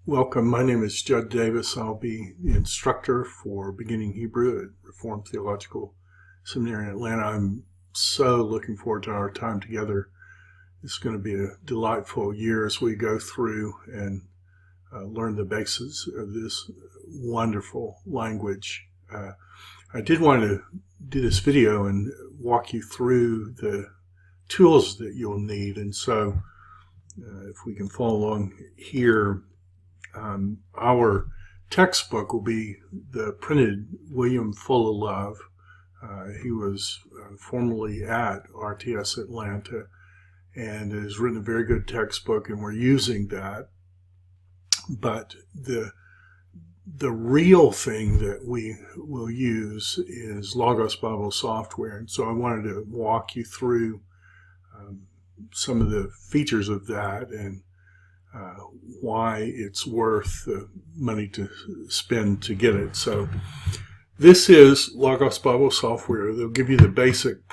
Welcome. My name is Judd Davis. I'll be the instructor for beginning Hebrew at Reformed Theological Seminary in Atlanta. I'm so looking forward to our time together. It's going to be a delightful year as we go through and learn the basis of this wonderful language. I did want to do this video and walk you through the tools that you'll need. And so if we can follow along here, our textbook will be the printed William Full-of-Love. He was formerly at RTS Atlanta and has written a very good textbook, and we're using that. But the real thing that we will use is Logos Bible software, and so I wanted to walk you through some of the features of that and why it's worth the money to spend to get it. So this is Logos Bible software. They'll give you the basic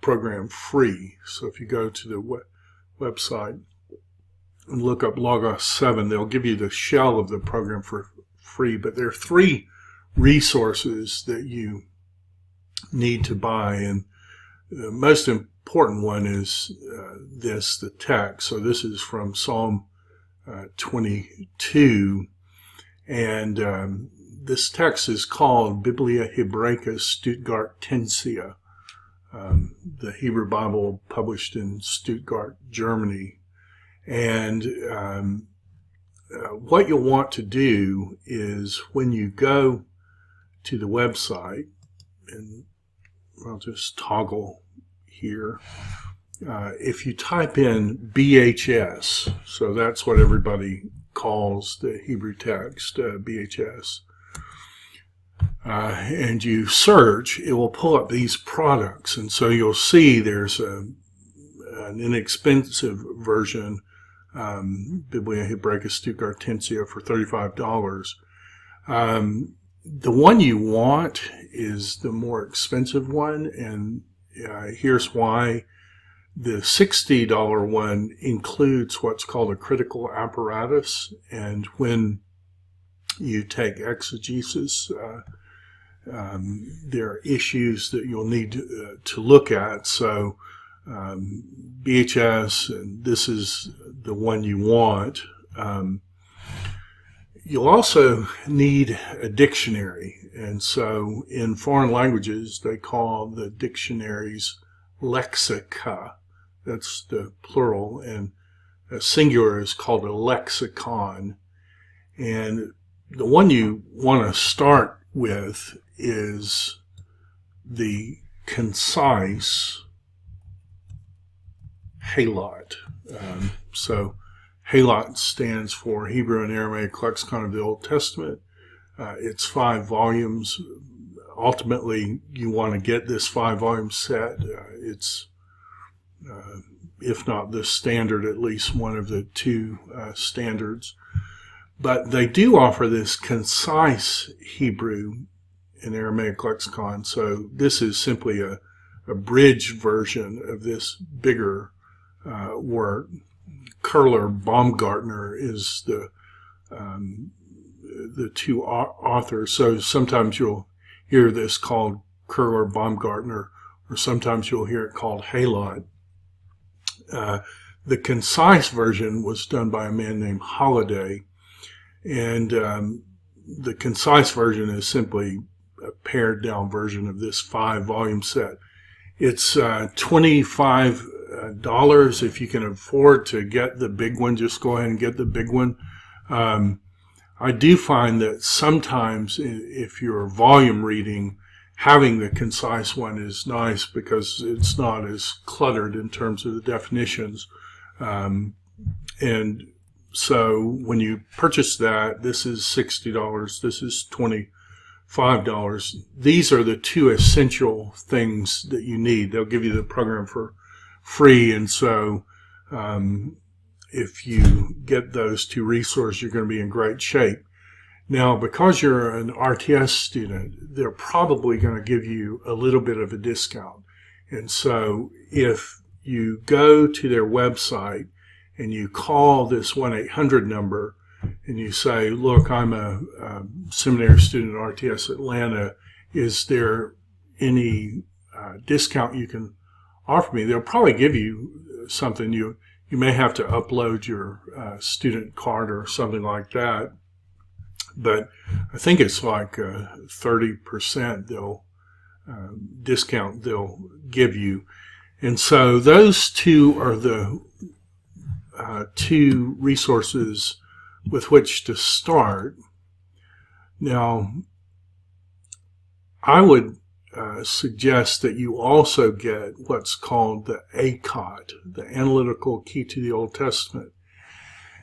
program free. So if you go to the website and look up Logos 7, they'll give you the shell of the program for free. But there are three resources that you need to buy, and the most important one is the text. So this is from Psalm 22, and this text is called Biblia Hebraica Stuttgartensia, the Hebrew Bible published in Stuttgart, Germany. And what you'll want to do is when you go to the website, and I'll just toggle here. If you type in BHS, so that's what everybody calls the Hebrew text, BHS, and you search, it will pull up these products. And so you'll see there's an inexpensive version, Biblia Hebraica Stuttgartensia, for $35. The one you want is the more expensive one, and here's why. The $60 one includes what's called a critical apparatus, and when you take exegesis, there are issues that you'll need to look at. So BHS, and this is the one you want. You'll also need a dictionary, and so in foreign languages they call the dictionaries lexica. That's the plural, and a singular is called a lexicon. And the one you want to start with is the concise Halot. So Halot stands for Hebrew and Aramaic Lexicon of the Old Testament. It's 5 volumes. Ultimately, you want to get this 5-volume set. It's if not the standard, at least one of the 2 standards. But they do offer this concise Hebrew and Aramaic lexicon. So this is simply a abridged version of this bigger work. Curler Baumgartner is the 2 authors. So sometimes you'll hear this called Curler Baumgartner, or sometimes you'll hear it called Halot. The concise version was done by a man named Holliday, and the concise version is simply a pared down version of this 5-volume set. It's $25 if you can afford to get the big one. Just go ahead and get the big one. I do find that sometimes if you're volume reading, having the concise one is nice because it's not as cluttered in terms of the definitions. And so when you purchase that, this is $60, this is $25. These are the 2 essential things that you need. They'll give you the program for free, and so if you get those 2 resources, you're going to be in great shape. Now, because you're an RTS student, they're probably going to give you a little bit of a discount. And so if you go to their website and you call this 1-800 number and you say, look, I'm a seminary student at RTS Atlanta. Is there any discount you can offer me? They'll probably give you something. You may have to upload your student card or something like that. But I think it's like 30% discount they'll give you. And so those two are the two resources with which to start. Now, I would suggest that you also get what's called the ACOT, the Analytical Key to the Old Testament.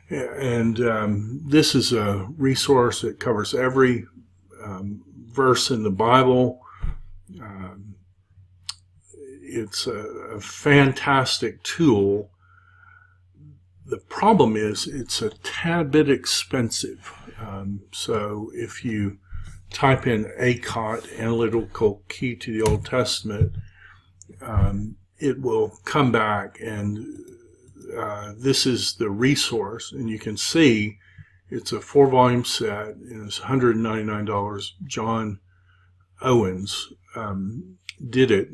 And this is a resource that covers every verse in the Bible. It's a fantastic tool. The problem is it's a tad bit expensive. So if you type in ACOT, Analytical Key to the Old Testament, it will come back, and this is the resource, and you can see it's a 4-volume set, and it's $199. John Owens did it,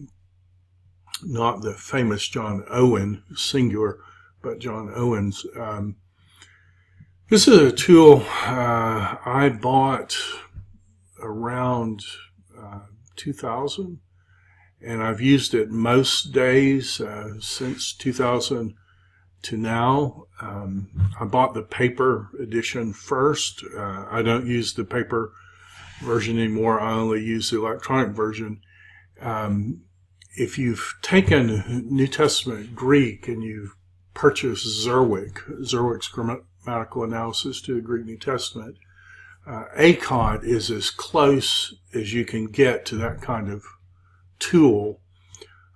not the famous John Owen, singular, but John Owens. This is a tool I bought around 2000, and I've used it most days since 2000 to now. I bought the paper edition first. I don't use the paper version anymore. I only use the electronic version. If you've taken New Testament Greek and you've purchased Zerwick's grammatical analysis to the Greek New Testament, ACOT is as close as you can get to that kind of tool.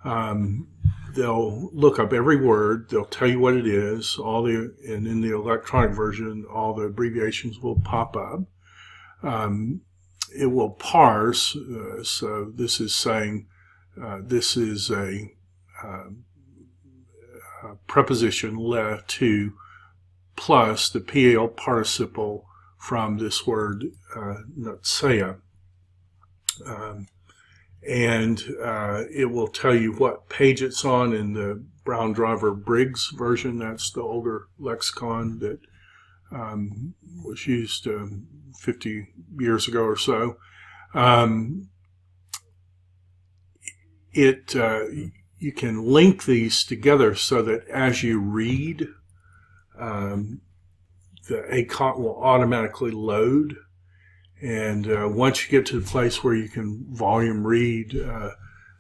They'll look up every word. They'll tell you what it is. And in the electronic version, all the abbreviations will pop up. It will parse. So this is saying this is a preposition le to plus the PAL participle from this word nutseia. And it will tell you what page it's on in the Brown Driver Briggs version. That's the older lexicon that was used 50 years ago or so. You can link these together so that as you read, the ACOT will automatically load. And once you get to the place where you can volume read,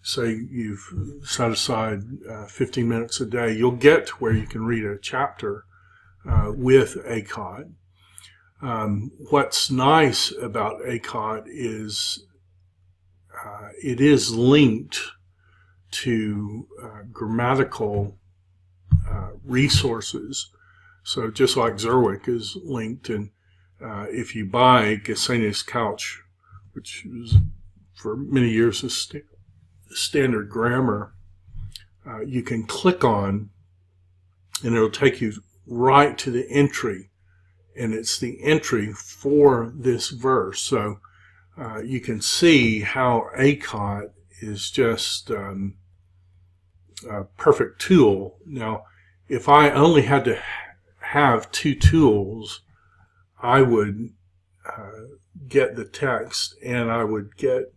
say you've set aside 15 minutes a day, you'll get to where you can read a chapter with ACOT. What's nice about ACOT is it is linked to grammatical resources. So just like Zerwick is linked, and if you buy Gesenius Couch, which is for many years a standard grammar, you can click on, and it'll take you right to the entry, and it's the entry for this verse. So you can see how ACOT is just a perfect tool. Now, if I only had to have two tools, I would get the text and I would get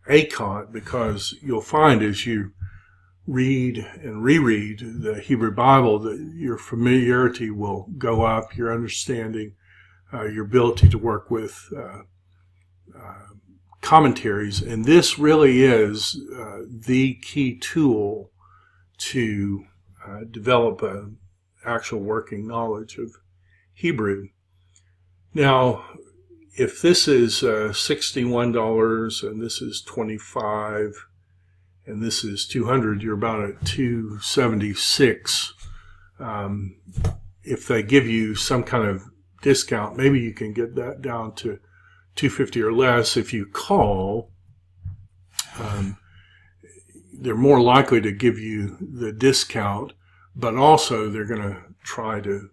ACOT, because you'll find as you read and reread the Hebrew Bible that your familiarity will go up, your understanding, your ability to work with commentaries. And this really is the key tool to develop an actual working knowledge of Hebrew. Now, if this is $61 and this is $25 and this is $200, you're about at $276. If they give you some kind of discount, maybe you can get that down to $250 or less. If you call, they're more likely to give you the discount, but also they're going to try to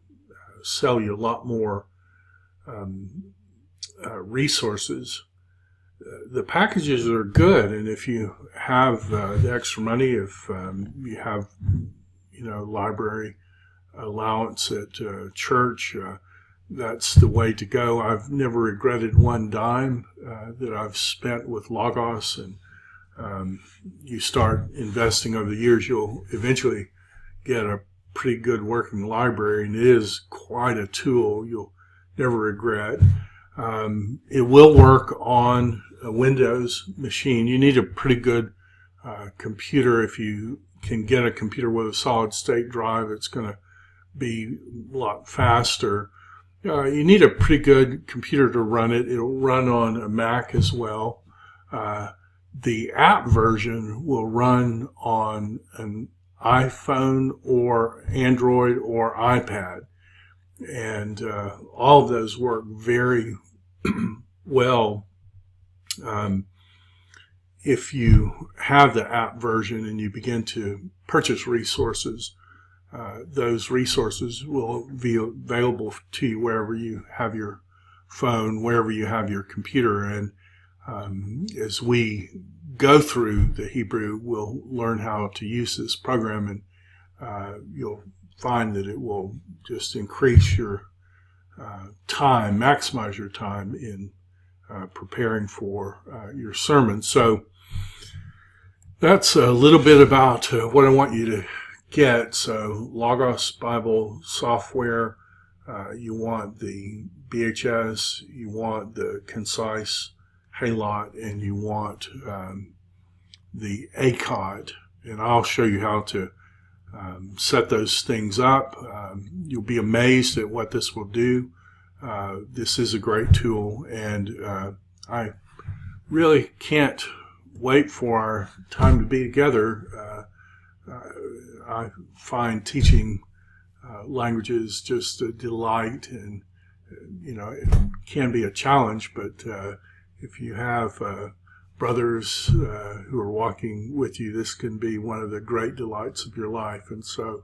sell you a lot more resources. The packages are good, and if you have the extra money, if you have, library allowance at church, that's the way to go. I've never regretted one dime that I've spent with Logos, and you start investing over the years, you'll eventually get a pretty good working library, and it is quite a tool you'll never regret. It will work on a Windows machine. You need a pretty good computer. If you can get a computer with a solid state drive, it's going to be a lot faster. You need a pretty good computer to run it. It'll run on a Mac as well. The app version will run on an iPhone or Android or iPad. And all of those work very well. If you have the app version and you begin to purchase resources, those resources will be available to you wherever you have your phone, wherever you have your computer. And as we go through the Hebrew, we'll learn how to use this program, and you'll find that it will just increase your time, maximize your time in preparing for your sermon. So that's a little bit about what I want you to get. So Logos Bible software, you want the BHS, you want the concise Halot, and you want the ACOT. And I'll show you how to set those things up. You'll be amazed at what this will do. This is a great tool, and I really can't wait for our time to be together. I find teaching languages just a delight, and it can be a challenge, but if you have brothers who are walking with you, this can be one of the great delights of your life. And so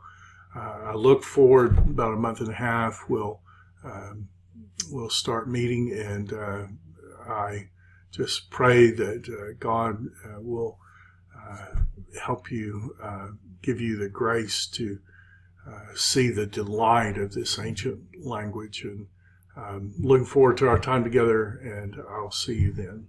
I look forward. About a month and a half, we'll start meeting, and I just pray that God will help you, give you the grace to see the delight of this ancient language. And looking forward to our time together, and I'll see you then.